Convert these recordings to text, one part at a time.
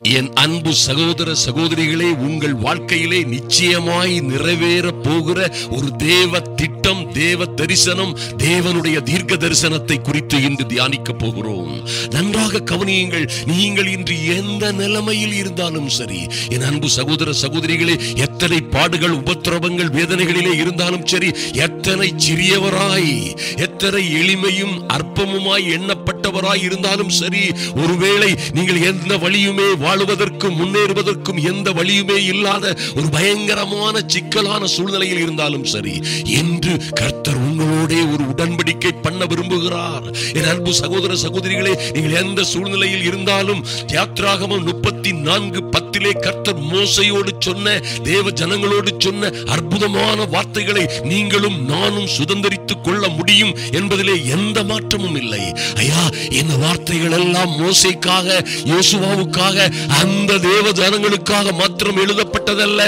என் அன்பு சகோதர சகோதரிகளே, உங்கள் வாழ்க்கையிலே நிச்சயமாய் நிறைவேற போகிற ஒரு தேவ திட்டம், தேவ தரிசனம், தேவனுடைய தீர்க்க தரிசனத்தை குறித்து இன்று தியானிக்க போகிறோம். நன்றாக கவனியுங்கள். நீங்கள் இன்று எந்த நிலைமையில் இருந்தாலும் சரி, என் அன்பு சகோதர சகோதரிகளே, எத்தனை பாடுகள், உபத்திரவங்கள், வேதனைகளிலே இருந்தாலும் சரி, எத்தனை சிறியவராய், எத்தனை எளிமையும் அற்பமுமாய் எண்ணப்பட்டவராய் இருந்தாலும் சரி, ஒருவேளை நீங்கள் எந்த வழியுமே வாழுவதற்கும் முன்னேறுவதற்கும் எந்த வழியுமே இல்லாத ஒரு பயங்கரமான சிக்கலான சூழ்நிலையில் இருந்தாலும் சரி, என்று கர்த்தர் உங்களோட ஒரு உடன்படிக்கை பண்ண விரும்புகிறார். என் அன்பு சகோதர சகோதரிகளே, நீங்கள் எந்த சூழ்நிலையில் இருந்தாலும், யாத்ராகமம் 34:10 கர்த்தர் மோசையோடு சொன்ன, தேவ ஜனங்களோடு சொன்ன அற்புதமான வார்த்தைகளை நீங்களும் நானும் சுதந்திரித்துக் கொள்ள முடியும் என்பதிலே எந்த மாற்றமும் இல்லை. ஐயா, இந்த வார்த்தைகள் எல்லாம் மோசைக்காக, யோசுவாவுக்காக, அந்த தேவ ஜனங்களுக்காக மாத்திரம் எழுதப்பட்டதல்ல.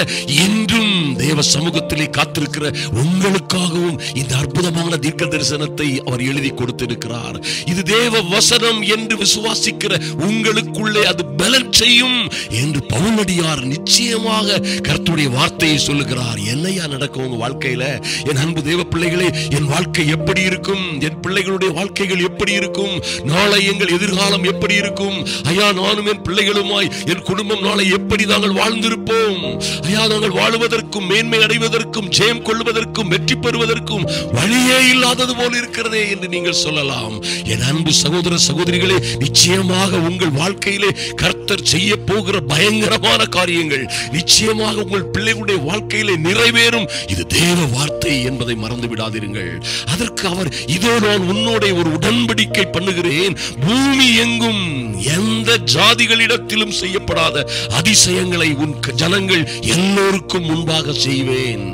இன்றும் தேவ சமூகத்திலே காத்திருக்கிற உங்களுக்காகவும் இந்த அற்புதமான தீர்க்க தரிசனத்தை அவர் எழுதி கொடுத்திருக்கிறார். இது தேவ வசனம் என்று விசுவாசிக்கிற உங்களுக்குள்ளே அது பலன் செய்யும் என்று பவுலடியார் நிச்சயமாக கர்த்தருடைய வார்த்தையை சொல்லுகிறார். என்னையா நடக்கும் உங்க வாழ்க்கையில? என் அன்பு தேவ பிள்ளைகளே, என் வாழ்க்கை எப்படி இருக்கும்? என் பிள்ளைகளுடைய வாழ்க்கைகள் எப்படி இருக்கும்? நாளை எங்கள் எதிர்காலம் எப்படி இருக்கும்? ஐயா, நானும் என் பிள்ளைகளுமாய் என் குடும்பம் நாளை எப்படி நாங்கள் வாழ்ந்திருப்போம்? ஐயா, நாங்கள் வாழுவதற்கும் மேன்மை அடைவதற்கும் ஜெயம் கொள்வதற்கும் வெற்றி பெறுவதற்கும் வழியே இல்லாதது போல் இருக்கிறதே என்று நீங்கள் சொல்லலாம். என் அன்பு சகோதர சகோதரிகளே, நிச்சயமாக உங்கள் வாழ்க்கையிலே கர்த்தர் செய்ய போகிற பயங்கரமான காரியங்கள் நிச்சயமாக உங்கள் பிள்ளைகளுடைய வாழ்க்கையிலே நிறைவேறும். இது தேவ வார்த்தை என்பதை மறந்து விடாதீர்கள். அதற்கு அவர், இதோ நான் உன்னோட ஒரு உடன்படிக்கை பண்ணுகிறேன், பூமி எங்கும் எந்த ஜாதிகளிடத்திலும் செய்யப்படாத அதிசயங்களை உன் ஜனங்கள் எல்லோருக்கும் முன்பாக செய்வேன்.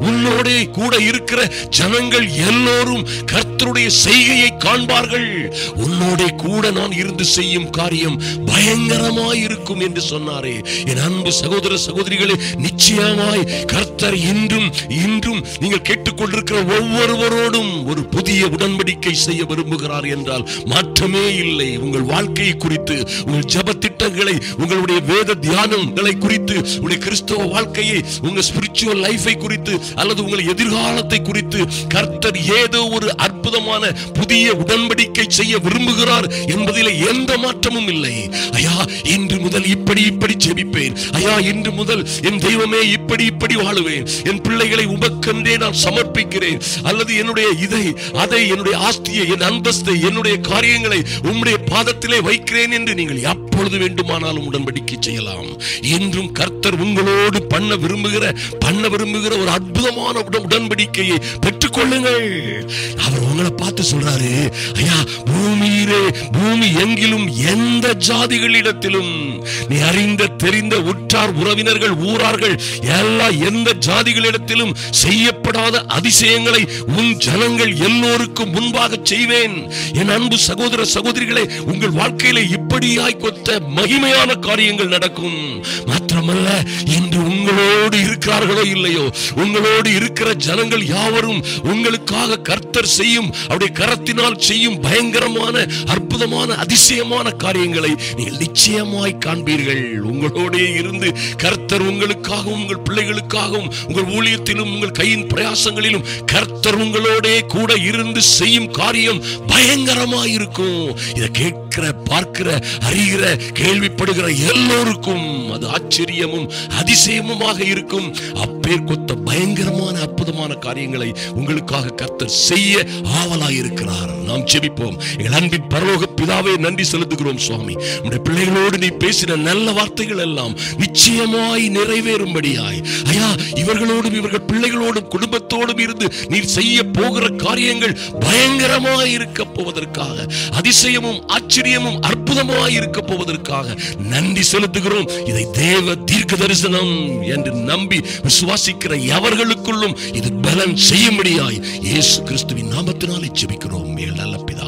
உன்னோட கூட இருக்கிற ஜனங்கள் எல்லோரும் கர்த்தருடைய செய்கையை காண்பார்கள். உன்னோட கூட நான் இருந்து செய்யும் காரியம் பயங்கரமாய் இருக்கும் என்று சொன்னாரே. என் அன்பு சகோதர சகோதரிகளே, நிச்சயமாய் கர்த்தர் இன்றும் நீங்கள் கேட்டுக்கொண்டிருக்கிற ஒவ்வொருவரோடும் ஒரு புதிய உடன்படிக்கை செய்ய விரும்புகிறார் என்றால் மாற்றமே இல்லை. உங்கள் வாழ்க்கையை குறித்து, உங்கள் ஜெப திட்டங்களை, உங்களுடைய வேத தியானங்களை குறித்து, உங்களுடைய கிறிஸ்தவ வாழ்க்கையை, உங்கள் ஸ்பிரிச்சுவல் லைஃபை குறித்து, அல்லது உங்கள் எதிர்காலத்தை குறித்து கர்த்தர் ஏதோ ஒரு அற்புதமான புதிய உடன்படிக்கை செய்ய விரும்புகிறார் என்பதில் எந்த மாற்றமும் இல்லை. ஐயா, இன்று முதல் இப்படி ஜெபிப்பேன். ஐயா, இன்று முதல் என் தெய்வமே இப்படி வாழுவேன். என் பிள்ளைகளை உமக்கென்றே நான் சமர்ப்பிக்கிறேன். அல்லது என்னுடைய இதை அதை, என்னுடைய ஆஸ்தியை, என் அந்தஸ்தை, என்னுடைய காரியங்களை உம்முடைய பாதத்திலே வைக்கிறேன் என்று நீங்கள் எப்பொழுது வேண்டுமானாலும் உடன்படிக்கை செய்யலாம். என்றும் கர்த்தர் உங்களோடு பண்ண விரும்புகிற ஒரு அற்புதமான உடன்படிக்கையை பெற்றுக் கொள்ளுங்கள். அவர் உங்களை பார்த்து சொல்றாரு, ஐயா, பூமி எங்கிலும் எந்த ஜாதிகளிடத்திலும் நீ அறிந்த தெரிந்த உற்றார் உறவினர்கள் ஊரார்கள் எந்த ஜாதிகளிடத்திலும் செய்யப்படாத அதிசயங்களை உன் ஜனங்கள் எல்லோருக்கும் முன்பாக செய்வேன். என் அன்பு சகோதர சகோதரிகளே, உங்கள் வாழ்க்கையில இப்படியாய் கொத்த மகிமையான காரியங்கள் நடக்கும். மாத்திரமல்ல, இன்று உங்களோடு இருக்கிறார்களோ இல்லையோ, உங்களோடு இருக்கிற ஜனங்கள் யாவரும் உங்களுக்காக கர்த்தர் செய்யும், அவருடைய கரத்தினால் செய்யும் பயங்கரமான அற்புதமான அதிசயமான காரியங்களை நீங்கள் நிச்சயமாய் காண்பீர்கள். உங்களோட இருந்து கர்த்தர் உங்களுக்காகவும் உங்கள் பிள்ளைகளுக்காகவும் உங்கள் ஊழியத்திலும் உங்கள் கையின் பிரயாசங்களிலும் கர்த்தர் உங்களோட கூட இருந்து செய்யும் காரியம் பயங்கரமாய் இருக்கும். இதை கேட்கிற, பார்க்கிற, அறிகிற, கேள்விப்படுகிற எல்லோருக்கும் அது ஆச்சரியமும் அதிசயமுமாக இருக்கும். அப்பேர் கொத்த பயங்கரமான அற்புதமான காரியங்களை உங்களுக்காக கர்த்தர் செய்ய ஆவலாய் இருக்கிறார். நாம் ஜெபிப்போம். எங்கள் அன்பின் பரலோக பிதாவே, நன்றி செலுத்துகிறோம் சுவாமி. உம்முடைய பிள்ளைகளோடு நீ பேசின நல்ல வார்த்தைகள் எல்லாம் நிச்சயமாய் நிறைவேறும்படியாய், ஐயா, இவர்களோடும் இவர்கள் பிள்ளைகளோடும் குடும்பத்தோடும் இருந்து நீர் செய்ய போகிற காரியங்கள் பயங்கரமாய் இருக்க போவதற்காக, அதிசயமும் ஆச்சரியமும் அற்புதமாய் இருக்க போவதற்காக நன்றி செலுத்துகிறோம். இதை தேவ தீர்க்க தரிசனம் என்று நம்பி விசுவாசிக்கிற எவர்களுக்குள்ளும் இது பலன் செய்யும்படியாய் இயேசு கிறிஸ்துவின் நாமத்தினாலே ஜெபிக்கிறோம். நல்ல பிதா.